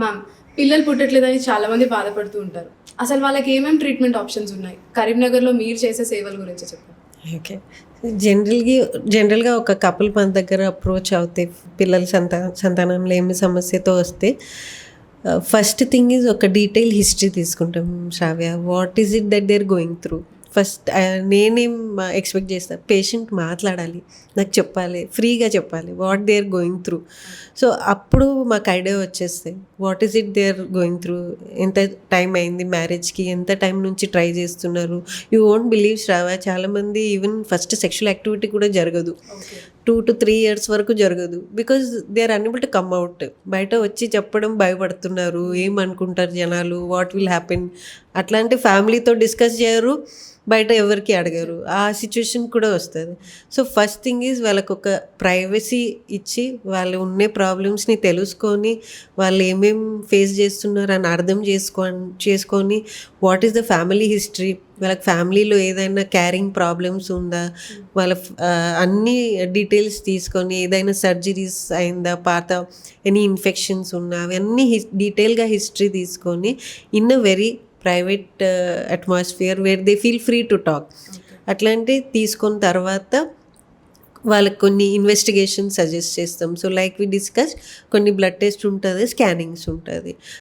Ma'am, పిల్లలు పుట్టట్లేదని చాలామంది బాధపడుతూ ఉంటారు. అసలు వాళ్ళకి ఏమేమి ట్రీట్మెంట్ ఆప్షన్స్ ఉన్నాయి? కరీంనగర్‌లో మీరు చేసే సేవల గురించి చెప్పండి. ఓకే. జనరల్‌గా ఒక కపుల్ మన దగ్గర అప్రోచ్ అవుతే పిల్లల సంతానంలో ఏమి సమస్యతో వస్తే ఫస్ట్ థింగ్ ఈజ్ ఒక డీటెయిల్ హిస్టరీ తీసుకుంటాం Shravya. What is it that they are going through. First నేనేం ఎక్స్‌పెక్ట్ చేస్తా, పేషెంట్ మాట్లాడాలి, నాకు చెప్పాలి, ఫ్రీగా చెప్పాలి what they are going through. So అప్పుడు మాకు ఐడియా వచ్చేస్తాయి. What is it they are going through, ఎంత టైం అయింది మ్యారేజ్కి, ఎంత టైం నుంచి ట్రై చేస్తున్నారు. యూ వోంట్ బిలీవ్ శ్రావ్య, చాలామంది ఈవెన్ ఫస్ట్ సెక్షువల్ యాక్టివిటీ కూడా జరగదు. 2 to 3 years వరకు జరగదు. Because they are unable to come out. బయట వచ్చి చెప్పడం భయపడుతున్నారు, ఏమనుకుంటారు జనాలు, వాట్ విల్ హ్యాపెన్. అట్లాంటి ఫ్యామిలీతో డిస్కస్ చేయరు, బయట ఎవరికి అడగరు. ఆ సిచ్యువేషన్ కూడా వస్తుంది. సో ఫస్ట్ థింగ్ ఈజ్ వాళ్ళకు ఒక ప్రైవసీ ఇచ్చి, వాళ్ళు ఉండే ప్రాబ్లమ్స్ని తెలుసుకొని, వాళ్ళు ఏమేం ఫేస్ చేస్తున్నారు అని అర్థం చేసుకొని what is the family history, వాళ్ళకి ఫ్యామిలీలో ఏదైనా క్యారింగ్ ప్రాబ్లమ్స్ ఉందా, వాళ్ళ అన్ని డీటెయిల్స్ తీసుకొని, ఏదైనా సర్జరీస్ అయిందా, పాత ఎనీ ఇన్ఫెక్షన్స్ ఉన్నా, అవన్నీ డీటెయిల్గా హిస్టరీ తీసుకొని in a very private atmosphere where they feel free to talk. అట్లాంటివి తీసుకున్న తర్వాత వాళ్ళకి కొన్ని ఇన్వెస్టిగేషన్ సజెస్ట్ చేస్తాం. సో లైక్ వి డిస్కస్, కొన్ని బ్లడ్ టెస్ట్ ఉంటుంది, స్కానింగ్స్ ఉంటుంది.